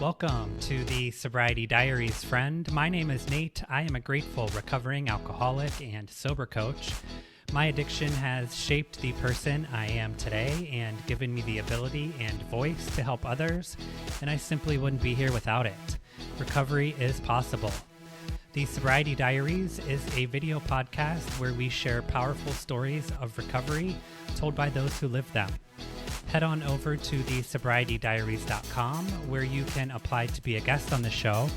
Welcome to the Sobriety Diaries, friend. My name is Nate. I am a grateful recovering alcoholic and sober coach. My addiction has shaped the person I am today and given me the ability and voice to help others, and I simply wouldn't be here without it. Recovery is possible. The Sobriety Diaries is a video podcast where we share powerful stories of recovery told by those who live them. Head on over to thesobrietydiaries.com where you can apply to be a guest on the show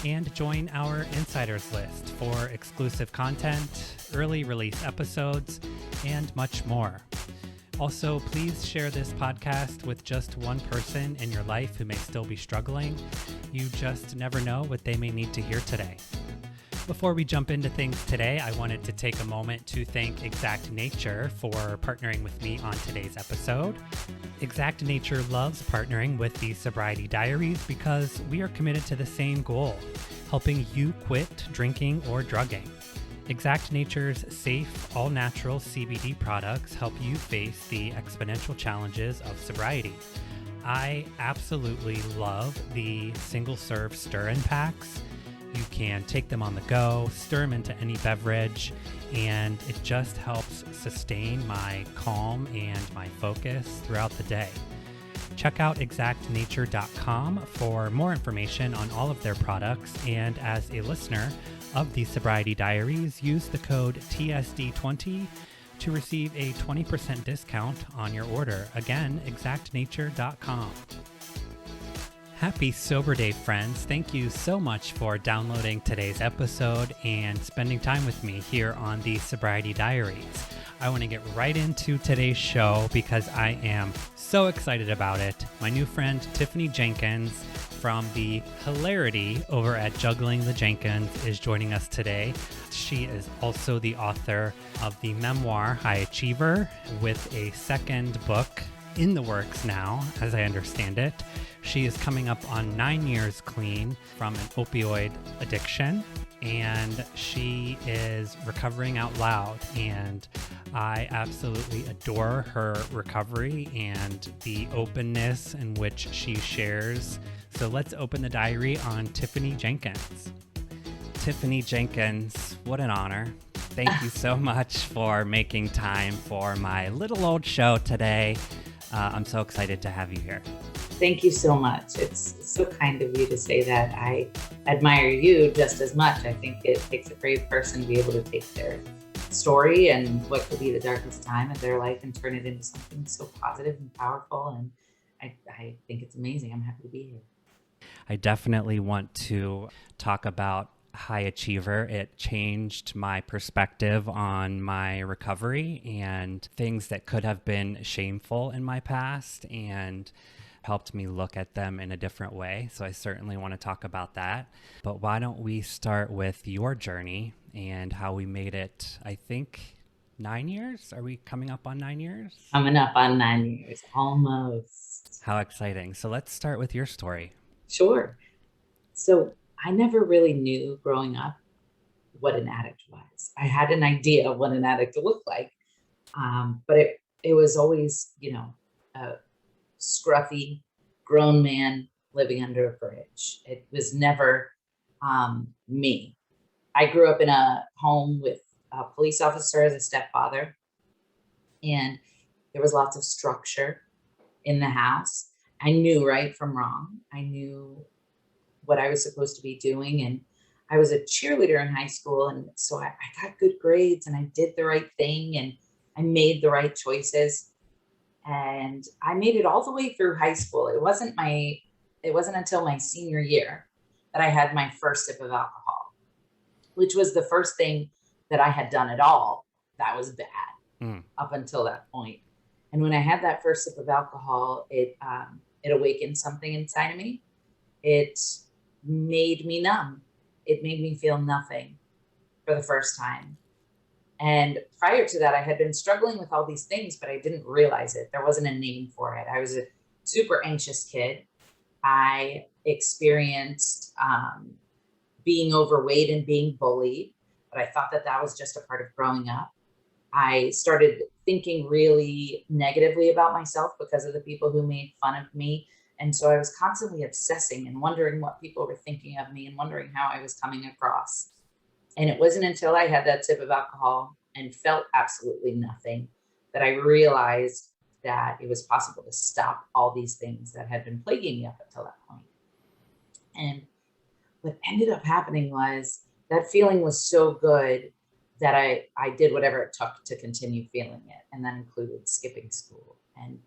and join our insiders list for exclusive content, early release episodes, and much more. Also, please share this podcast with just one person in your life who may still be struggling. You just never know what they may need to hear today. Before we jump into things today, I wanted to take a moment to thank Exact Nature for partnering with me on today's episode. Exact Nature loves partnering with the Sobriety Diaries because we are committed to the same goal, helping you quit drinking or drugging. Exact Nature's safe, all-natural CBD products help you face the exponential challenges of sobriety. I absolutely love the single-serve stir-in packs. You can take them on the go, stir them into any beverage, and it just helps sustain my calm and my focus throughout the day. Check out exactnature.com for more information on all of their products, and as a listener of the Sobriety Diaries, use the code TSD20 to receive a 20% discount on your order. Again, exactnature.com. Happy Sober Day, friends. Thank you so much for downloading today's episode and spending time with me here on the Sobriety Diaries. I want to get right into today's show because I am so excited about it. My new friend, Tiffany Jenkins from the hilarity over at Juggling the Jenkins is joining us today. She is also the author of the memoir High Achiever, with a second book in the works now, as I understand it. She is coming up on 9 years clean from an opioid addiction, and she is recovering out loud. And I absolutely adore her recovery and the openness in which she shares. So let's open the diary on Tiffany Jenkins. Tiffany Jenkins, what an honor. Thank you so much for making time for my little old show today. I'm so excited to have you here. Thank you so much. It's so kind of you to say that. I admire you just as much. I think it takes a brave person to be able to take their story and what could be the darkest time of their life and turn it into something so positive and powerful. And I think it's amazing. I'm happy to be here. I definitely want to talk about High Achiever. It changed my perspective on my recovery and things that could have been shameful in my past, and helped me look at them in a different way. So I certainly want to talk about that. But why don't we start with your journey and how we made it, I think, 9 years? Are we coming up on 9 years? Coming up on 9 years, almost. How exciting. So let's start with your story. Sure. So I never really knew growing up what an addict was. I had an idea of what an addict looked like, but it was always, a scruffy grown man living under a bridge. It was never me. I grew up in a home with a police officer as a stepfather, and there was lots of structure in the house. I knew right from wrong. I knew what I was supposed to be doing, and I was a cheerleader in high school, and so I got good grades, and I did the right thing, and I made the right choices. And I made it all the way through high school. It wasn't until my senior year that I had my first sip of alcohol, which was the first thing that I had done at all that was bad up until that point. And when I had that first sip of alcohol, it awakened something inside of me. It made me numb. It made me feel nothing for the first time. And prior to that, I had been struggling with all these things, but I didn't realize it. There wasn't a name for it. I was a super anxious kid. I experienced being overweight and being bullied, but I thought that was just a part of growing up. I started thinking really negatively about myself because of the people who made fun of me And so I was constantly obsessing and wondering what people were thinking of me and wondering how I was coming across. And it wasn't until I had that sip of alcohol and felt absolutely nothing that I realized that it was possible to stop all these things that had been plaguing me up until that point. And what ended up happening was that feeling was so good that I did whatever it took to continue feeling it. And that included skipping school. And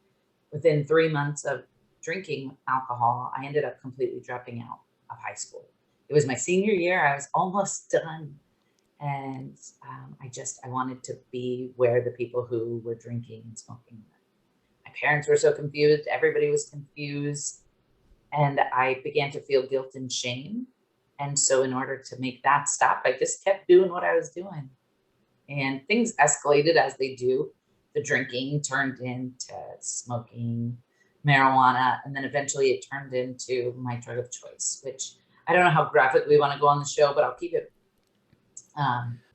within 3 months of drinking alcohol, I ended up completely dropping out of high school. It was my senior year. I was almost done. And I wanted to be where the people who were drinking and smoking were. My parents were so confused. Everybody was confused. And I began to feel guilt and shame. And so in order to make that stop, I just kept doing what I was doing. And things escalated as they do. The drinking turned into smoking, marijuana, and then eventually it turned into my drug of choice, which I don't know how graphic we want to go on the show, but I'll keep it.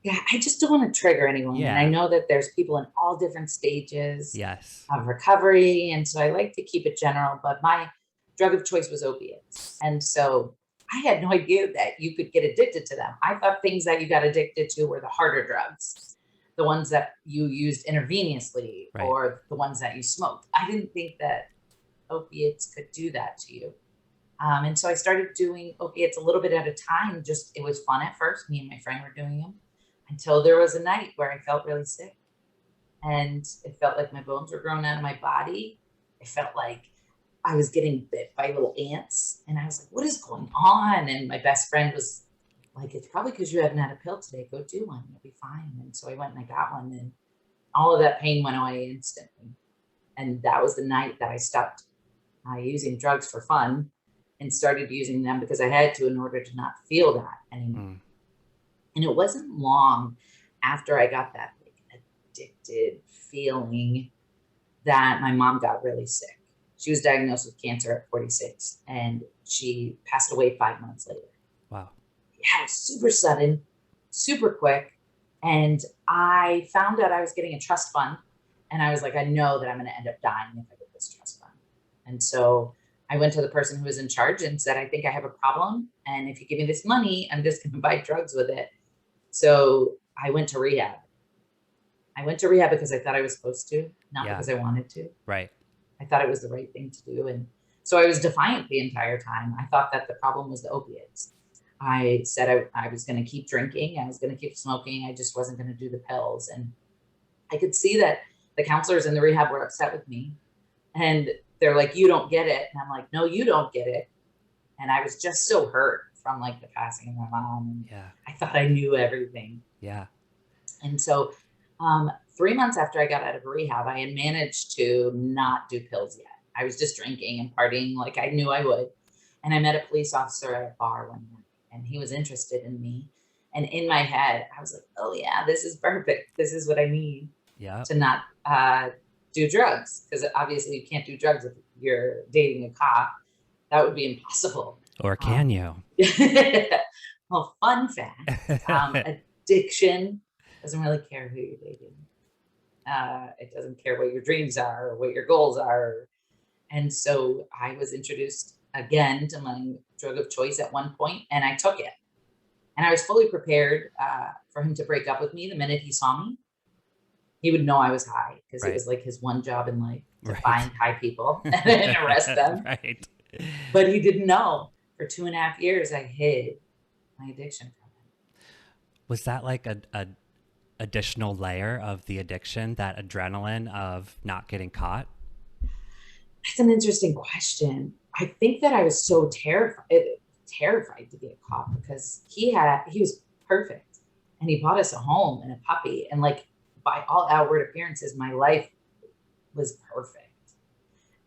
Yeah, I just don't want to trigger anyone. Yeah. And I know that there's people in all different stages Yes. of recovery. And so I like to keep it general, but my drug of choice was opiates. And so I had no idea that you could get addicted to them. I thought things that you got addicted to were the harder drugs, the ones that you used intravenously, Right. or the ones that you smoked. I didn't think that opiates could do that to you. And so I started doing opiates a little bit at a time. Just, it was fun at first. Me and my friend were doing them until there was a night where I felt really sick. And it felt like my bones were growing out of my body. It felt like I was getting bit by little ants. And I was like, what is going on? And my best friend was like, it's probably because you haven't had a pill today. Go do one. You'll be fine. And so I went and I got one. And all of that pain went away instantly. And that was the night that I stopped using drugs for fun and started using them because I had to in order to not feel that anymore. And it wasn't long after I got that like addicted feeling that my mom got really sick. She was diagnosed with cancer at 46 and she passed away 5 months later. Wow. Yeah, it was super sudden, super quick. And I found out I was getting a trust fund. And I was like, I know that I'm going to end up dying if I get this trust fund. And so I went to the person who was in charge and said, I think I have a problem. And if you give me this money, I'm just going to buy drugs with it. So I went to rehab. I went to rehab because I thought I was supposed to, not because I wanted to. Right. I thought it was the right thing to do. And so I was defiant the entire time. I thought that the problem was the opiates. I said I was going to keep drinking. I was going to keep smoking. I just wasn't going to do the pills. And I could see that the counselors in the rehab were upset with me. And they're like, you don't get it. And I'm like, no, you don't get it. And I was just so hurt from like the passing of my mom. Yeah. I thought I knew everything. Yeah. And so 3 months after I got out of rehab, I had managed to not do pills yet. I was just drinking and partying like I knew I would. And I met a police officer at a bar one night and he was interested in me. And in my head, I was like, oh yeah, this is perfect. This is what I need to not do drugs. Because obviously you can't do drugs if you're dating a cop. That would be impossible. Or can you? Well, fun fact, addiction doesn't really care who you're dating. It doesn't care what your dreams are or what your goals are. And so I was introduced again to my drug of choice at one point, and I took it. And I was fully prepared for him to break up with me the minute he saw me. He would know I was high because it was like his one job in life to find high people and arrest them. Right. But he didn't know. For 2.5 years, I hid my addiction from him. Was that like a additional layer of the addiction, that adrenaline of not getting caught? That's an interesting question. I think that I was so terrified to get caught because he was perfect and he bought us a home and a puppy. And like by all outward appearances, my life was perfect.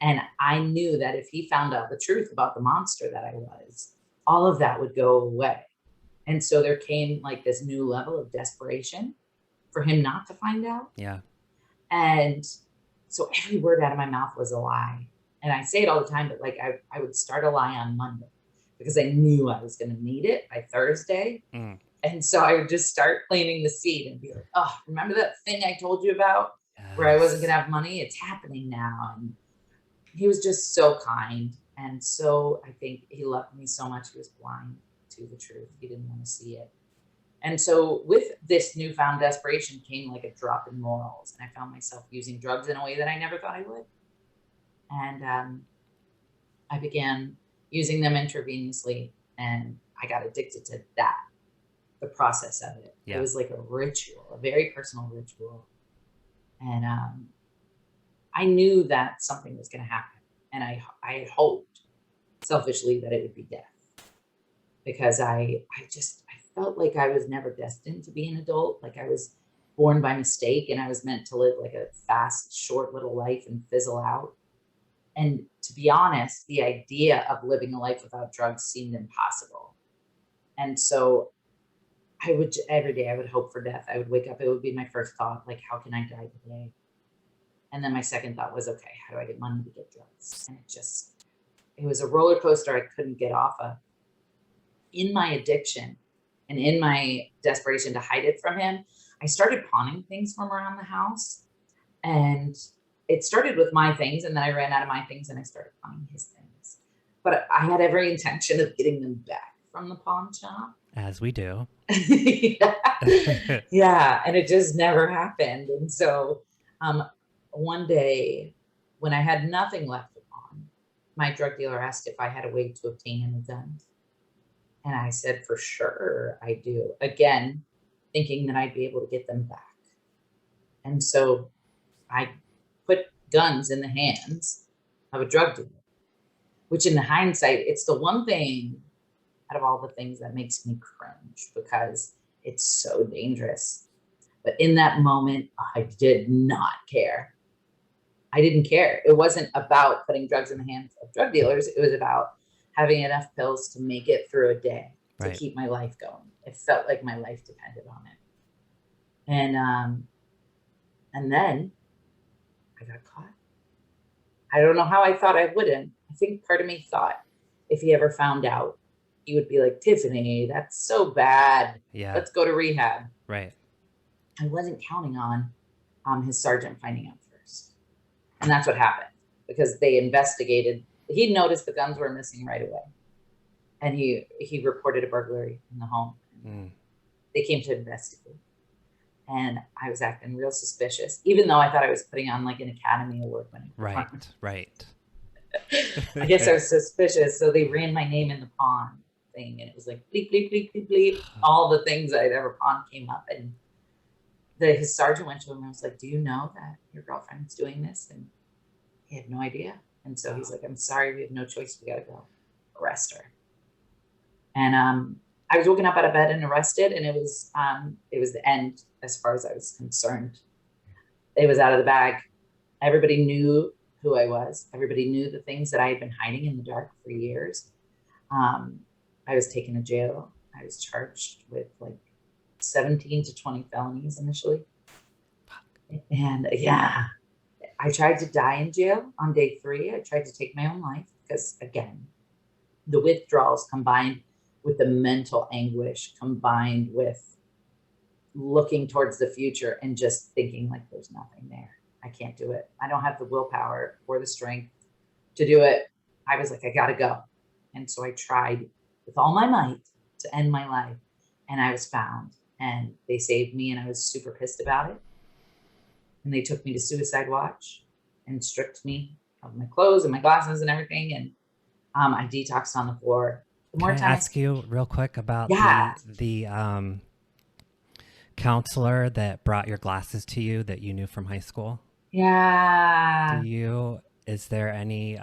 And I knew that if he found out the truth about the monster that I was, all of that would go away. And so there came like this new level of desperation for him not to find out. Yeah. And so every word out of my mouth was a lie. And I say it all the time, but like I would start a lie on Monday because I knew I was going to need it by Thursday. And so I would just start planting the seed and be like, oh, remember that thing I told you about where I wasn't going to have money? It's happening now. And he was just so kind. And so I think he loved me so much, he was blind to the truth. He didn't want to see it. And so with this newfound desperation came like a drop in morals. And I found myself using drugs in a way that I never thought I would. And I began using them intravenously, and I got addicted to that, the process of it. It Yeah. was like a ritual, a very personal ritual. And I knew that something was going to happen. And I had hoped selfishly that it would be death, because I felt like I was never destined to be an adult. Like I was born by mistake and I was meant to live like a fast, short little life and fizzle out. And to be honest, the idea of living a life without drugs seemed impossible. And so I would every day I would hope for death. I would wake up, it would be my first thought, like, how can I die today? And then my second thought was, okay, how do I get money to get drugs? And it was a roller coaster I couldn't get off of. In my addiction and in my desperation to hide it from him, I started pawning things from around the house. And it started with my things, and then I ran out of my things and I started pawning his things. But I had every intention of getting them back from the pawn shop. As we do. Yeah. Yeah. And it just never happened. And so um, one day when I had nothing left to pawn, my drug dealer asked if I had a way to obtain any guns. And I said, for sure, I do. Again, thinking that I'd be able to get them back. And so I put guns in the hands of a drug dealer, which in the hindsight, it's the one thing out of all the things that makes me cringe because it's so dangerous. But in that moment, I did not care. I didn't care. It wasn't about putting drugs in the hands of drug dealers. It was about having enough pills to make it through a day, to Right. keep my life going. It felt like my life depended on it. And then I got caught. I don't know how I thought I wouldn't. I think part of me thought if he ever found out, he would be like, Tiffany, that's so bad. Yeah. Let's go to rehab. Right. I wasn't counting on his sergeant finding out first. And that's what happened, because they investigated. He noticed the guns were missing right away. And he reported a burglary in the home. Mm. They came to investigate. And I was acting real suspicious, even though I thought I was putting on like an Academy Award winning Right. Right. I guess I was suspicious. So they ran my name in the pawn thing, and it was like bleep, bleep, bleep, bleep, bleep. All the things I'd ever pawned came up. And his sergeant went to him and was like, do you know that your girlfriend's doing this? And he had no idea. And so he's like, I'm sorry, we have no choice. We got to go arrest her. And I was woken up out of bed and arrested, and it was the end as far as I was concerned. It was out of the bag. Everybody knew who I was. Everybody knew the things that I had been hiding in the dark for years. I was taken to jail. I was charged with like 17 to 20 felonies initially. And yeah, I tried to die in jail on day 3. I tried to take my own life because, again, the withdrawals combined with the mental anguish, combined with looking towards the future and just thinking like there's nothing there. I can't do it. I don't have the willpower or the strength to do it. I was like, I gotta go. And so I tried with all my might to end my life, and I was found, and they saved me, and I was super pissed about it. And they took me to suicide watch and stripped me of my clothes and my glasses and everything. And I detoxed on the floor. The more Can I time ask you real quick about yeah, the counselor that brought your glasses to you that you knew from high school? yeah, Is there any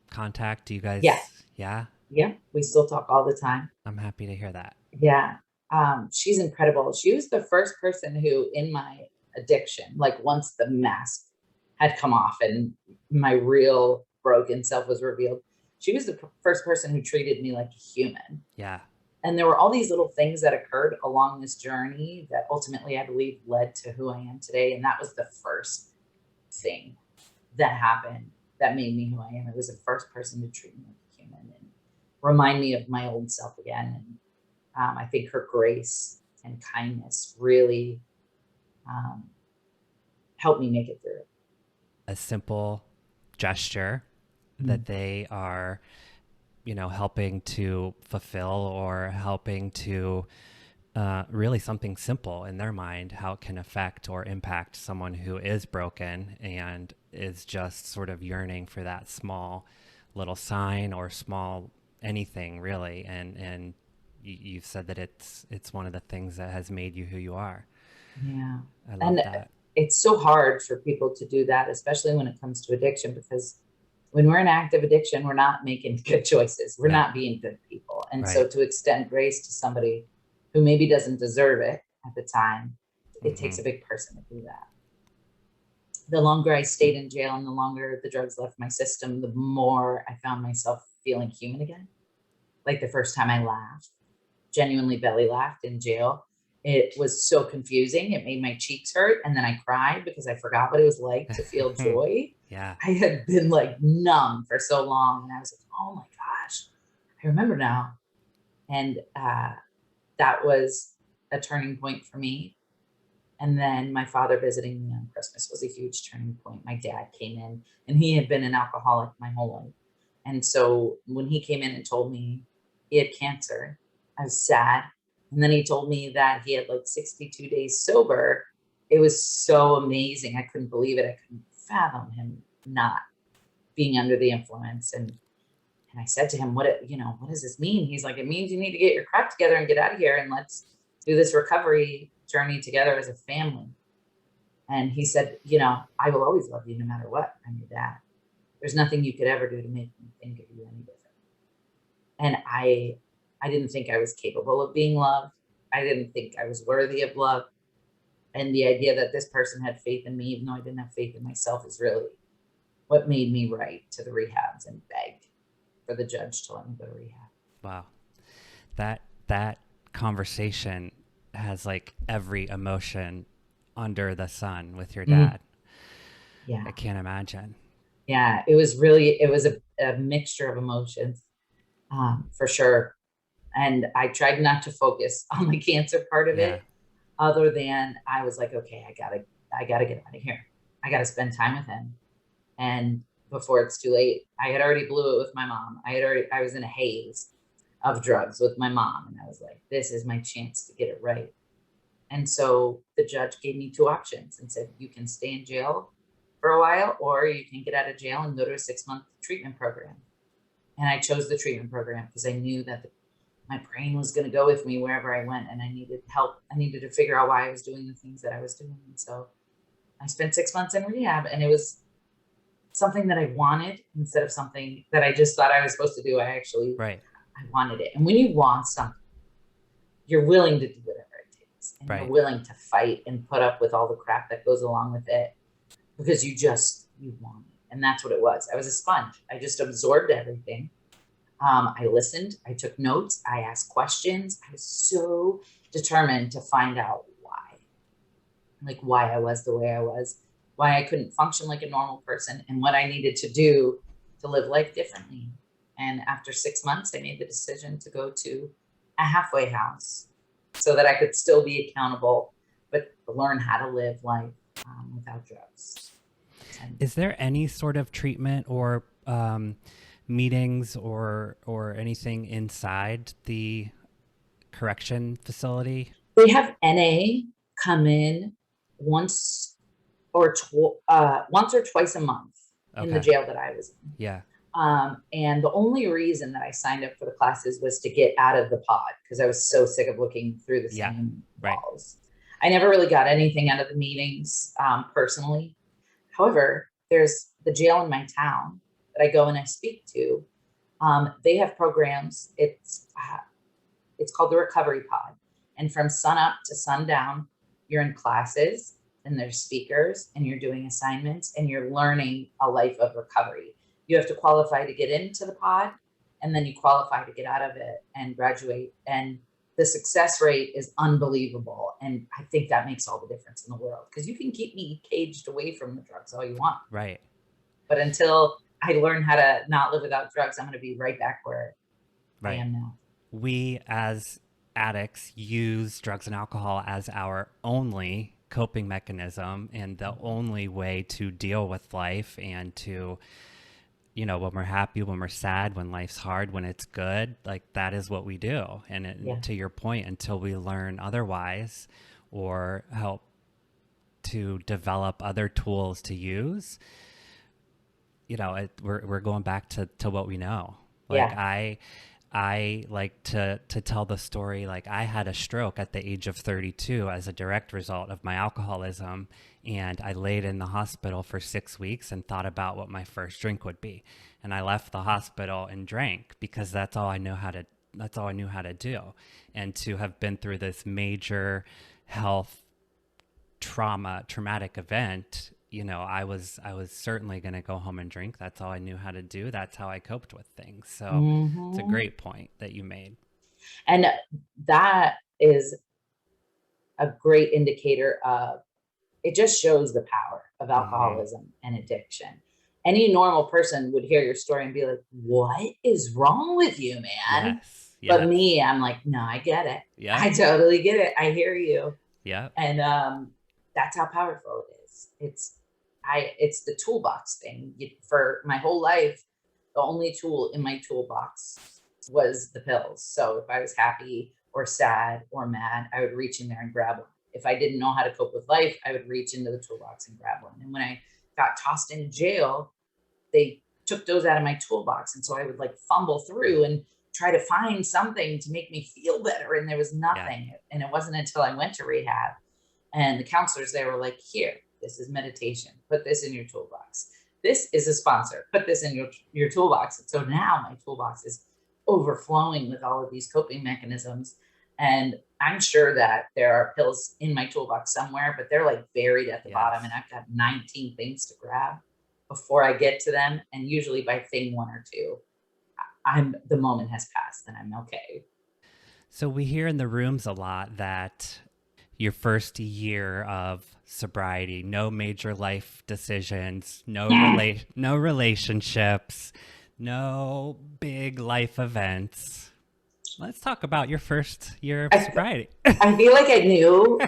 contact? Do you yeah, guys, yeah? yeah. We still talk all the time. I'm happy to hear that. Yeah. She's incredible. She was the first person who, in my addiction, like once the mask had come off and my real broken self was revealed, she was the first person who treated me like a human. Yeah. And there were all these little things that occurred along this journey that ultimately, I believe, led to who I am today. And that was the first thing that happened that made me who I am. It was the first person to treat me like a human and remind me of my old self again. And I think her grace and kindness really helped me make it through. A simple gesture that they are, helping to fulfill or helping to really something simple in their mind, how it can affect or impact someone who is broken and is just sort of yearning for that small little sign or small anything really. And you've said that it's one of the things that has made you who you are. Yeah. I love And that. it's so hard for people to do that, especially when it comes to addiction, because when we're in active addiction, we're not making good choices. We're No. not being good people. And Right. so to extend grace to somebody who maybe doesn't deserve it at the time, it takes a big person to do that. The longer I stayed in jail and the longer the drugs left my system, the more I found myself feeling human again. Like the first time I laughed, genuinely belly laughed in jail, it was so confusing. It made my cheeks hurt. And then I cried because I forgot what it was like to feel joy. Yeah. I had been like numb for so long. And I was like, oh my gosh, I remember now. And that was a turning point for me. And then my father visiting me on Christmas was a huge turning point. My dad came in and he had been an alcoholic my whole life. And so when he came in and told me he had cancer, I was sad. And then he told me that he had like 62 days sober. It was so amazing. I couldn't believe it. I couldn't fathom him not being under the influence. And I said to him, what does this mean? He's like, it means you need to get your crap together and get out of here and let's do this recovery journey together as a family. And he said, I will always love you no matter what. I'm your dad. There's nothing you could ever do to make me think of you any different. And I didn't think I was capable of being loved. I didn't think I was worthy of love. And the idea that this person had faith in me, even though I didn't have faith in myself, is really what made me write to the rehabs and beg for the judge to let me go to rehab. Wow. That conversation has like every emotion under the sun with your dad. Yeah. I can't imagine. Yeah. It was a mixture of emotions, for sure. And I tried not to focus on the cancer part of it, other than I was like, okay, I gotta get out of here. I gotta spend time with him. And before it's too late, I had already blew it with my mom. I was in a haze of drugs with my mom. And I was like, this is my chance to get it right. And so the judge gave me two options and said, you can stay in jail for a while, or you can get out of jail and go to a 6-month treatment program. And I chose the treatment program because I knew that my brain was going to go with me wherever I went. And I needed help. I needed to figure out why I was doing the things that I was doing. And so I spent 6 months in rehab, and it was something that I wanted instead of something that I just thought I was supposed to do. I wanted it. And when you want something, you're willing to do whatever it takes. And you're willing to fight and put up with all the crap that goes along with it because you want it. And that's what it was. I was a sponge. I just absorbed everything. I listened. I took notes. I asked questions. I was so determined to find out why I was the way I was, why I couldn't function like a normal person, and what I needed to do to live life differently. And after 6 months, I made the decision to go to a halfway house so that I could still be accountable, but learn how to live life without drugs. Is there any sort of treatment or meetings or anything inside the correction facility? They have NA come in once or twice a month in the jail that I was in. Yeah. And the only reason that I signed up for the classes was to get out of the pod because I was so sick of looking through the same walls. I never really got anything out of the meetings personally. However, there's the jail in my town that I go and I speak to. They have programs. It's called the Recovery Pod. And from sun up to sundown, you're in classes and there's speakers and you're doing assignments and you're learning a life of recovery. You have to qualify to get into the pod, and then you qualify to get out of it and graduate. And the success rate is unbelievable. And I think that makes all the difference in the world because you can keep me caged away from the drugs all you want. Right. But until I learn how to not live without drugs, I'm going to be right back where I am now. We as addicts use drugs and alcohol as our only coping mechanism and the only way to deal with life and to when we're happy, when we're sad, when life's hard, when it's good, like that is what we do. And Yeah. to your point, until we learn otherwise or help to develop other tools to use, we're going back to what we know. Like Yeah. I like to tell the story. Like I had a stroke at the age of 32 as a direct result of my alcoholism, and I laid in the hospital for 6 weeks and thought about what my first drink would be. And I left the hospital and drank because that's all I know how to. That's all I knew how to do. And to have been through this major health traumatic event, I was certainly going to go home and drink. That's all I knew how to do. That's how I coped with things. So it's a Hmm. great point that you made. And that is a great indicator of, it just shows the power of Mm-hmm. alcoholism and addiction. Any normal person would hear your story and be like, what is wrong with you, man? Yes. But Yes. me, I'm like, no, I get it. Yep. I totally get it. I hear you. Yep. And that's how powerful it is. It's the toolbox thing. For my whole life, the only tool in my toolbox was the pills. So if I was happy or sad or mad, I would reach in there and grab one. If I didn't know how to cope with life, I would reach into the toolbox and grab one. And when I got tossed into jail, they took those out of my toolbox. And so I would like fumble through and try to find something to make me feel better. And there was Yeah. nothing. And it wasn't until I went to rehab and the counselors there were like, here, this is meditation. Put this in your toolbox. This is a sponsor. Put this in your toolbox. And so now my toolbox is overflowing with all of these coping mechanisms. And I'm sure that there are pills in my toolbox somewhere, but they're like buried at the bottom. And Yes. I've got 19 things to grab before I get to them. And usually by thing one or two, the moment has passed and I'm okay. So we hear in the rooms a lot that your first year of sobriety, no major life decisions, no relationships, no big life events. Let's talk about your first year of I, sobriety. I feel like I knew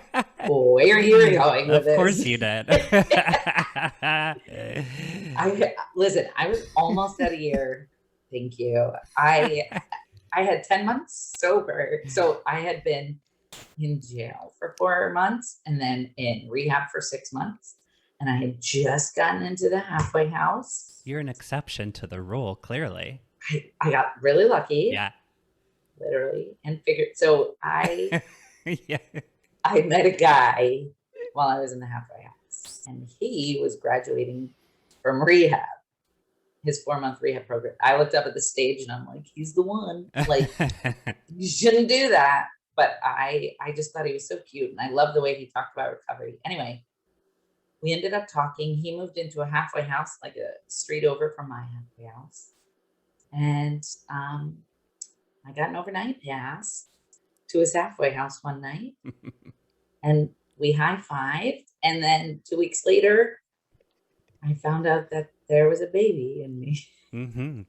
where you were going with Of course this. you did. I listen, I was almost at a year. Thank you. I had 10 months sober. So I had been in jail for 4 months and then in rehab for 6 months. And I had just gotten into the halfway house. You're an exception to the rule, clearly. I got really lucky, Yeah. literally, and figured. So Yeah. I met a guy while I was in the halfway house, and he was graduating from rehab, his 4 month rehab program. I looked up at the stage and I'm like, he's the one. Like, you shouldn't do that. But I just thought he was so cute. And I love the way he talked about recovery. Anyway, we ended up talking. He moved into a halfway house, like a street over from my halfway house. And I got an overnight pass to his halfway house one night. And we high-fived. And then 2 weeks later, I found out that there was a baby in me Mm-hmm.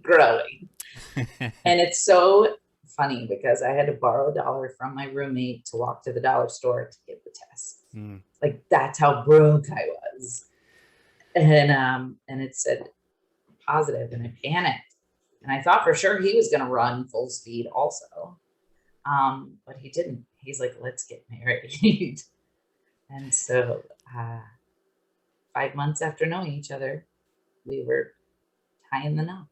growing. And it's so funny because I had to borrow $1 from my roommate to walk to the dollar store to get the test. Mm. Like that's how broke I was. And it said positive, and I panicked. And I thought for sure he was gonna run full speed also. But he didn't. He's like, let's get married. And so 5 months after knowing each other, we were tying the knot.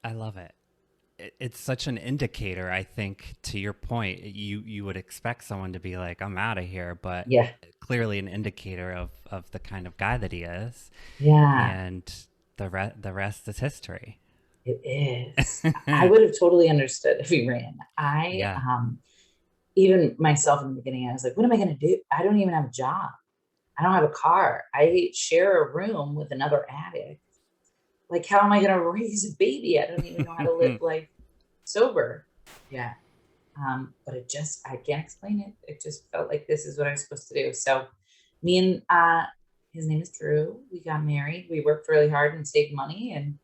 I love it. It's such an indicator, I think, to your point. You would expect someone to be like, I'm out of here, but Yeah. clearly an indicator of the kind of guy that he is. Yeah, And the rest is history. it is. I would have totally understood if he ran. Yeah. Even myself in the beginning, I was like, what am I going to do? I don't even have a job. I don't have a car. I share a room with another addict. Like, how am I going to raise a baby? I don't even know how to live life sober. Yeah. But I can't explain it. It just felt like this is what I was supposed to do. So me and his name is Drew. We got married. We worked really hard and saved money. And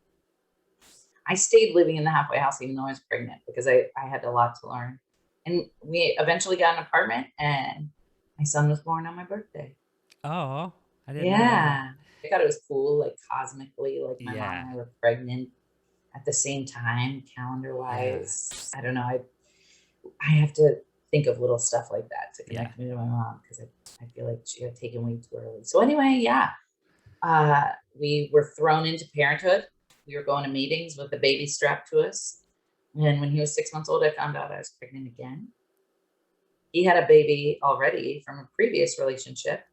I stayed living in the halfway house even though I was pregnant because I had a lot to learn. And we eventually got an apartment and my son was born on my birthday. Oh, I didn't know that. Yeah. I thought it was cool, like cosmically, like my mom Yeah. and I were pregnant at the same time, Yeah. calendar-wise. I don't know, I have to think of little stuff like that to Yeah. connect me to my mom because I feel like she got taken way too early. So anyway, yeah, uh, we were thrown into parenthood. We were going to meetings with the baby strapped to us. And when he was 6 months old, I found out I was pregnant again. He had a baby already from a previous relationship.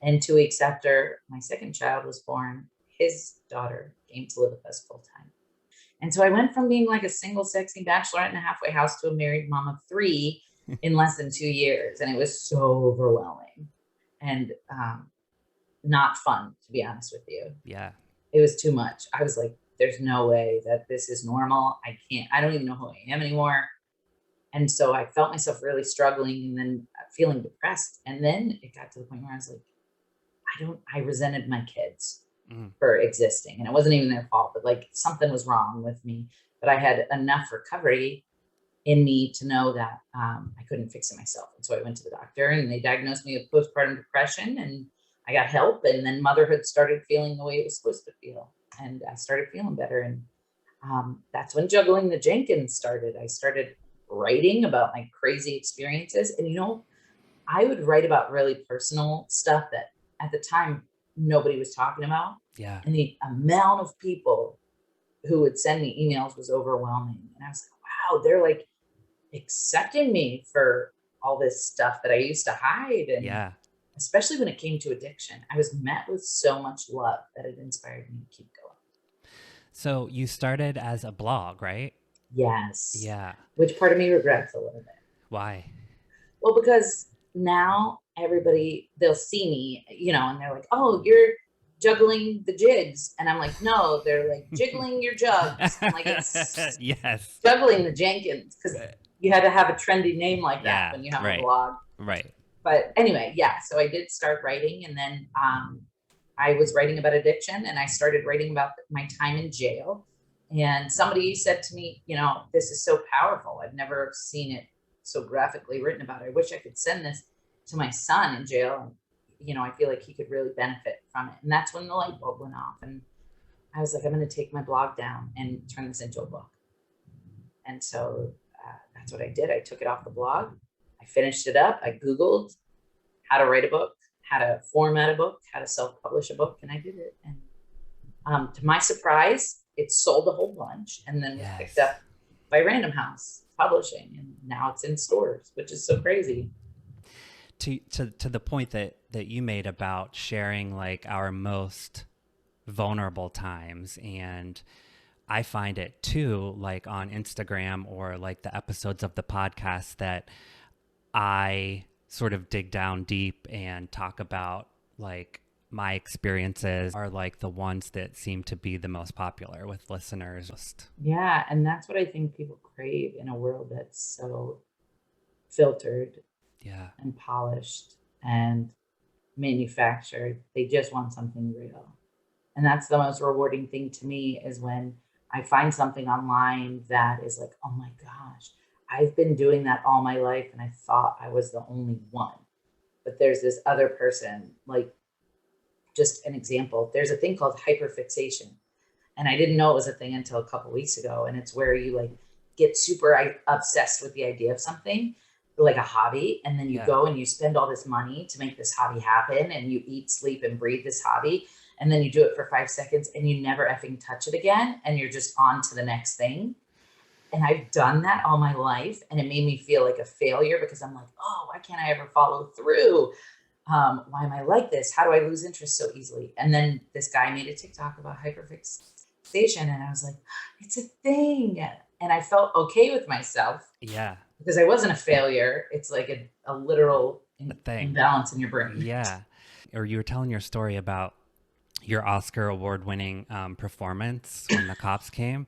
And 2 weeks after my second child was born, his daughter came to live with us full time. And so I went from being like a single, sexy bachelorette in a halfway house to a married mom of three in less than 2 years. And it was so overwhelming and not fun, to be honest with you. Yeah. It was too much. I was like, there's no way that this is normal. I don't even know who I am anymore. And so I felt myself really struggling and then feeling depressed. And then it got to the point where I was like, I resented my kids Mm. for existing. And it wasn't even their fault, but like something was wrong with me. But I had enough recovery in me to know that I couldn't fix it myself. And so I went to the doctor and they diagnosed me with postpartum depression and I got help. And then motherhood started feeling the way it was supposed to feel. And I started feeling better. And that's when Juggling the Jenkins started. I started writing about my crazy experiences. And, I would write about really personal stuff that at the time nobody was talking about. Yeah. And the amount of people who would send me emails was overwhelming. And I was like, wow, they're like accepting me for all this stuff that I used to hide. And Yeah. especially when it came to addiction, I was met with so much love that it inspired me to keep going. So you started as a blog, right? Yes. Yeah. Which part of me regrets a little bit. Why? Well, because now they'll see me, and they're like, oh, you're juggling the jigs. And I'm like, no, they're like jiggling your jugs. I'm like, it's Yes. Juggling the Jenkins, because you had to have a trendy name like that Yeah. when you have Right. a blog. Right. But anyway, yeah, so I did start writing, and then I was writing about addiction, and I started writing about my time in jail. And somebody said to me, this is so powerful. I've never seen it so graphically written about. I wish I could send this to my son in jail. And, I feel like he could really benefit from it. And that's when the light bulb went off. And I was like, I'm going to take my blog down and turn this into a book. And so that's what I did. I took it off the blog. I finished it up. I Googled how to write a book, how to format a book, how to self-publish a book, and I did it. And to my surprise, it sold a whole bunch and then was picked up by Random House Publishing, and now it's in stores, which is so crazy. To the point that you made about sharing like our most vulnerable times, and I find it too, like on Instagram or like the episodes of the podcast that I sort of dig down deep and talk about, like my experiences are like the ones that seem to be the most popular with listeners. Yeah, and that's what I think people crave in a world that's so filtered and polished and manufactured. They just want something real. And that's the most rewarding thing to me, is when I find something online that is like, oh my gosh, I've been doing that all my life and I thought I was the only one. But there's this other person, like, just an example. There's a thing called hyperfixation. And I didn't know it was a thing until a couple weeks ago. And it's where you like get super obsessed with the idea of something, like a hobby. And then you go and you spend all this money to make this hobby happen. And you eat, sleep, and breathe this hobby. And then you do it for 5 seconds and you never effing touch it again. And you're just on to the next thing. And I've done that all my life. And it made me feel like a failure, because I'm like, oh, why can't I ever follow through? Why am I like this? How do I lose interest so easily? And then this guy made a TikTok about hyperfixation. And I was like, it's a thing. And I felt okay with myself. Yeah. Because I wasn't a failure. It's like a literal imbalance in your brain. Yeah. Or you were telling your story about your Oscar award-winning performance when the cops came.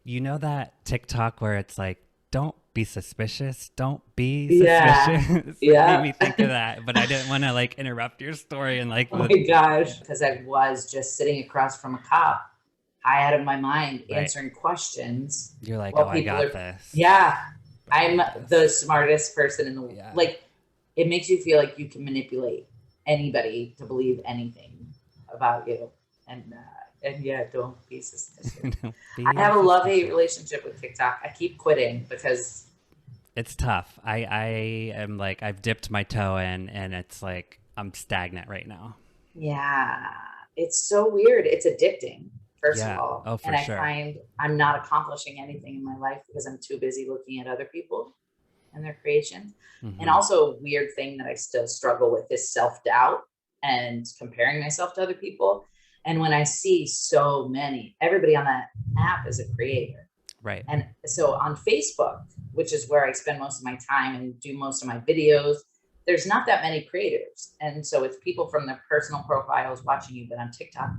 You know that TikTok where it's like, don't be suspicious, don't be suspicious? Yeah. It made me think of that, but I didn't want to like interrupt your story and like, oh my gosh, because I was just sitting across from a cop, high out of my mind, answering questions. You're like, oh, I got this. Yeah. I'm the smartest person in the world. Like, it makes you feel like you can manipulate anybody to believe anything about you. And yeah, don't be suspicious. Be I have a love-hate suspicious. relationship with TikTok. I keep quitting because It's tough. I am like, I've dipped my toe in and it's like, I'm stagnant right now. yeah, it's so weird. It's addicting, first of Yeah. all. Oh, And for I sure. find I'm not accomplishing anything in my life because I'm too busy looking at other people and their creations. And Hmm. also a weird thing that I still struggle with is self-doubt and comparing myself to other people. And when I see so many, everybody on that app is a creator. Right. And so on Facebook, which is where I spend most of my time and do most of my videos, there's not that many creators. And so it's people from their personal profiles watching you, but on TikTok,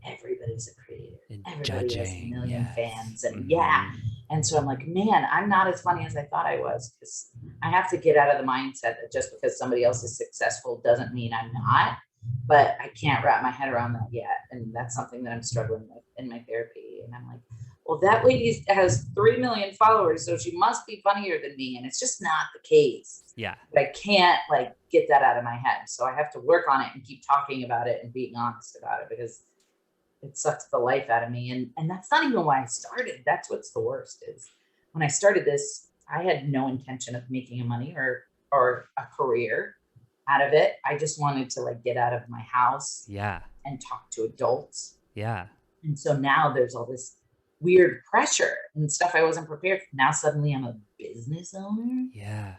everybody's a creator. And Everybody has a judging. million Yes. fans. And yeah. Hmm. And so I'm like, man, I'm not as funny as I thought I was, because I have to get out of the mindset that just because somebody else is successful doesn't mean I'm not. But I can't wrap my head around that yet. And that's something that I'm struggling with in my therapy. And I'm like, well, that lady has 3 million followers, so she must be funnier than me. And it's just not the case. Yeah. But I can't like get that out of my head. So I have to work on it and keep talking about it and being honest about it, because it sucks the life out of me. And that's not even why I started. That's what's the worst is when I started this, I had no intention of making money or a career out of it. I just wanted to like get out of my house Yeah. and talk to adults. Yeah. And so now there's all this weird pressure and stuff I wasn't prepared for. Now suddenly I'm a business owner. Yeah.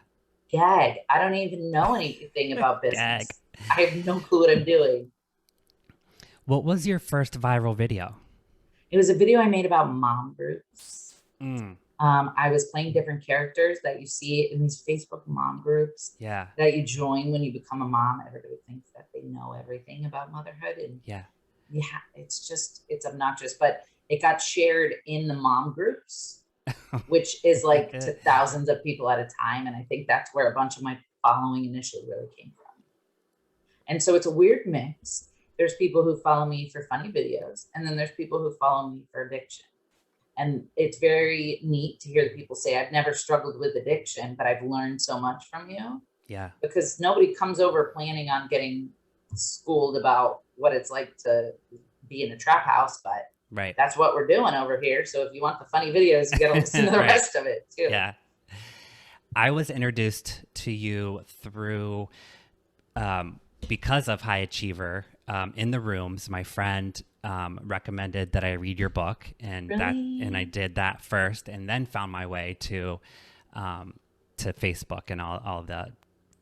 Gag. I don't even know anything about Gag. business. I have no clue what I'm doing. What was your first viral video? It was a video I made about mom groups. Mm. I was playing different characters that you see in these Facebook mom groups Yeah. that you join when you become a mom. Everybody thinks that they know everything about motherhood. And Yeah. yeah, it's obnoxious, but it got shared in the mom groups, which is like to thousands of people at a time. And I think that's where a bunch of my following initially really came from. And so it's a weird mix. There's people who follow me for funny videos, and then there's people who follow me for addiction. And it's very neat to hear the people say, I've never struggled with addiction, but I've learned so much from you, Yeah. because nobody comes over planning on getting schooled about what it's like to be in a trap house, but Right. that's what we're doing over here. So if you want the funny videos, you got to listen to the Right. rest of it too. Yeah. I was introduced to you through because of High Achiever in the rooms. My friend recommended that I read your book, and Really? I did that first, and then found my way to Facebook and all the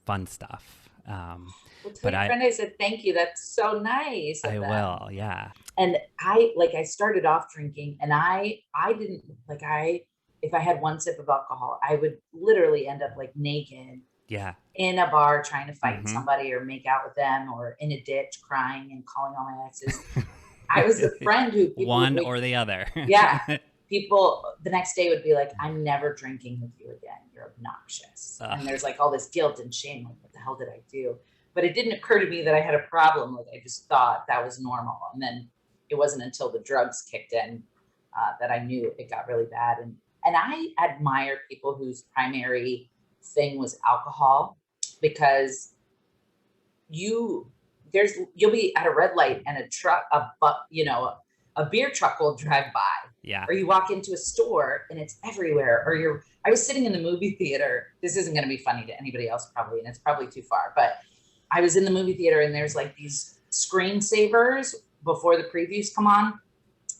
fun stuff. Well, tell But your friend I said thank you. That's so nice of I them. will, yeah, And I started off drinking, and I didn't like if I had one sip of alcohol, I would literally end up like naked yeah, in a bar trying to fight hmm somebody or make out with them, or in a ditch crying and calling all my exes. I was the friend who people would one wake, or the other. yeah, people the next day would be like, I'm never drinking with you again. You're obnoxious. And there's like all this guilt and shame. Like, what the hell did I do? But it didn't occur to me that I had a problem. Like, I just thought that was normal. And then it wasn't until the drugs kicked in that I knew it got really bad. And I admire people whose primary thing was alcohol, because you you'll be at a red light and a beer truck will drive by, Yeah, or you walk into a store and it's everywhere, or I was sitting in the movie theater. This isn't going to be funny to anybody else probably, and it's probably too far, but I was in the movie theater and there's like these screensavers before the previews come on,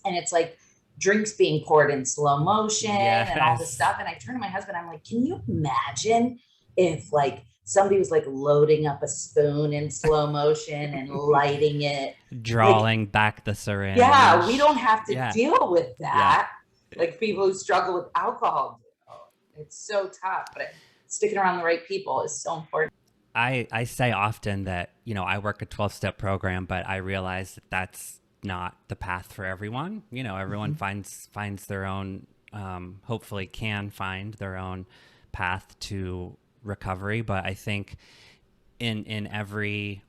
and it's like drinks being poured in slow motion and all this yes, stuff. And I turned to my husband, I'm like, can you imagine if like somebody was like loading up a spoon in slow motion and lighting it, like, drawing back the syringe. yeah, we don't have to Yeah, deal with yeah. that. Like people who struggle with alcohol do. It's so tough, but sticking around the right people is so important. I say often that, I work a 12-step program, but I realize that that's not the path for everyone. Everyone finds their own, hopefully can find their own path to recovery. But I think in every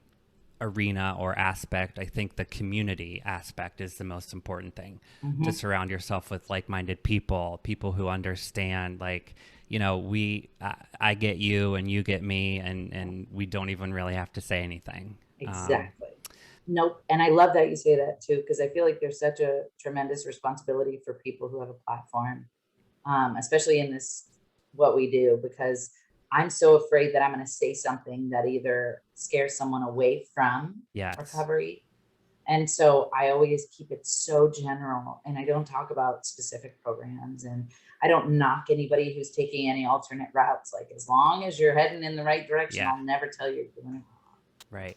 arena or aspect, I think the community aspect is the most important thing. To surround yourself with like-minded people who understand, like, I get you and you get me, and we don't even really have to say anything. Exactly. Nope. And I love that you say that too, because I feel like there's such a tremendous responsibility for people who have a platform, especially in this, what we do, because I'm so afraid that I'm going to say something that either scares someone away from Yes. recovery. And so I always keep it so general, and I don't talk about specific programs, and I don't knock anybody who's taking any alternate routes. Like, as long as you're heading in the right direction, Yeah. I'll never tell you you're doing it wrong. Right.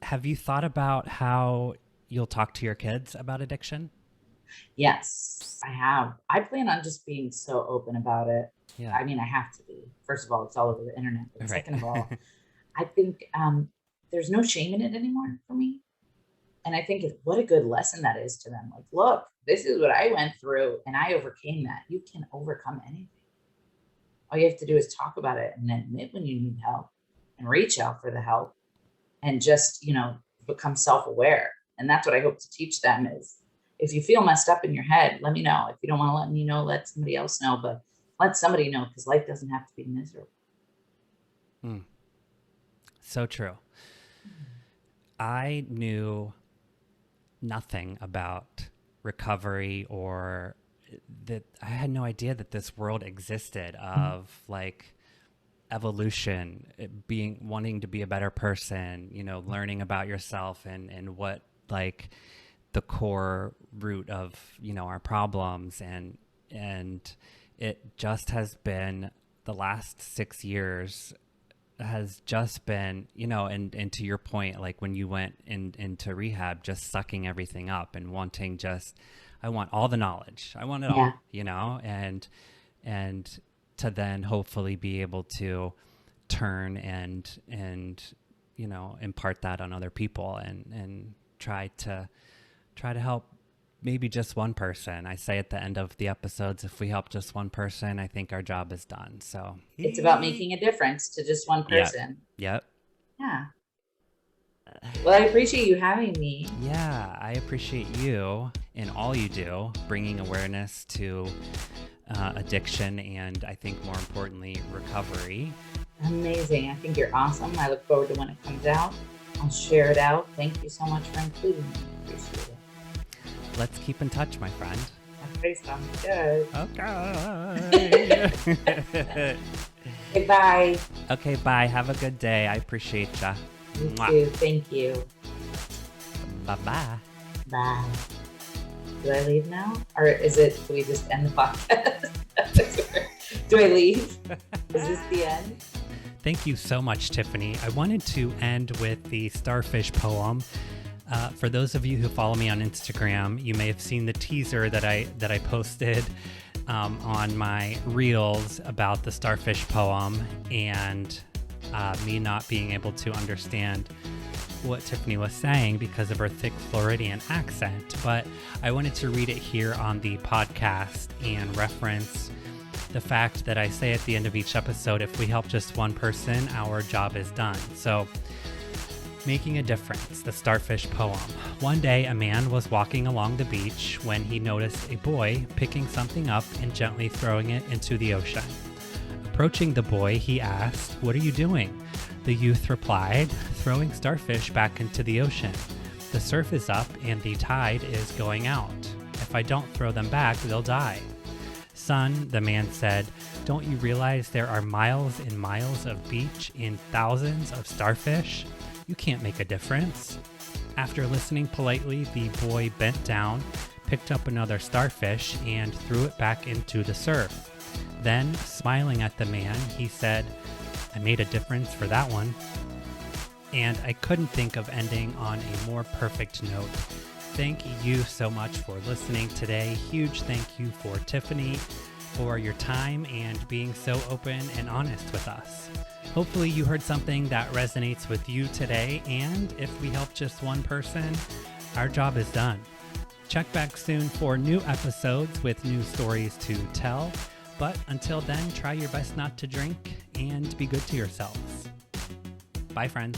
Have you thought about how you'll talk to your kids about addiction? Yes, I have. I plan on just being so open about it. Yeah. I mean, I have to be. First of all, it's all over the internet. But Right. second of all, I think there's no shame in it anymore for me. And I think what a good lesson that is to them. Like, look, this is what I went through and I overcame that. You can overcome anything. All you have to do is talk about it and admit when you need help and reach out for the help and just, become self-aware. And that's what I hope to teach them is, if you feel messed up in your head, let me know. If you don't want to let me know, let somebody else know, but let somebody know, because life doesn't have to be miserable. Mm. So true. I knew nothing about recovery, or that I had no idea that this world existed of like evolution, wanting to be a better person, learning about yourself and what like the core root of, our problems. And it just has been the last 6 years has just been, and to your point, like when you went into rehab, just sucking everything up and wanting I want all the knowledge. I want it all, and to then hopefully be able to turn and impart that on other people and try to help maybe just one person. I say at the end of the episodes, if we help just one person, I think our job is done. So it's about making a difference to just one person. Yep. Yeah. Well, I appreciate you having me. Yeah, I appreciate you and all you do, bringing awareness to addiction and, I think more importantly, recovery. Amazing. I think you're awesome. I look forward to when it comes out. I'll share it out. Thank you so much for including me. Appreciate it. Let's keep in touch, my friend. Okay, sounds good. Okay. Okay, bye. Okay, bye. Have a good day. I appreciate ya. You too. Thank you. Bye-bye. Bye. Do I leave now? Or do we just end the podcast? Do I leave? Is this the end? Thank you so much, Tiffany. I wanted to end with the starfish poem. For those of you who follow me on Instagram, you may have seen the teaser that I posted on my reels about the starfish poem, and me not being able to understand what Tiffany was saying because of her thick Floridian accent. But I wanted to read it here on the podcast and reference the fact that I say at the end of each episode, if we help just one person, our job is done. So, making a difference, the starfish poem. One day, a man was walking along the beach when he noticed a boy picking something up and gently throwing it into the ocean. Approaching the boy, he asked, "What are you doing?" The youth replied, "Throwing starfish back into the ocean. The surf is up and the tide is going out. If I don't throw them back, they'll die." "Son," the man said, "don't you realize there are miles and miles of beach and thousands of starfish? You can't make a difference." After listening politely, the boy bent down, picked up another starfish, and threw it back into the surf. Then, smiling at the man, he said, "I made a difference for that one." And I couldn't think of ending on a more perfect note. Thank you so much for listening today. Huge thank you for Tiffany for your time and being so open and honest with us. Hopefully you heard something that resonates with you today, and if we help just one person, our job is done. Check back soon for new episodes with new stories to tell, but until then, try your best not to drink and be good to yourselves. Bye, friends.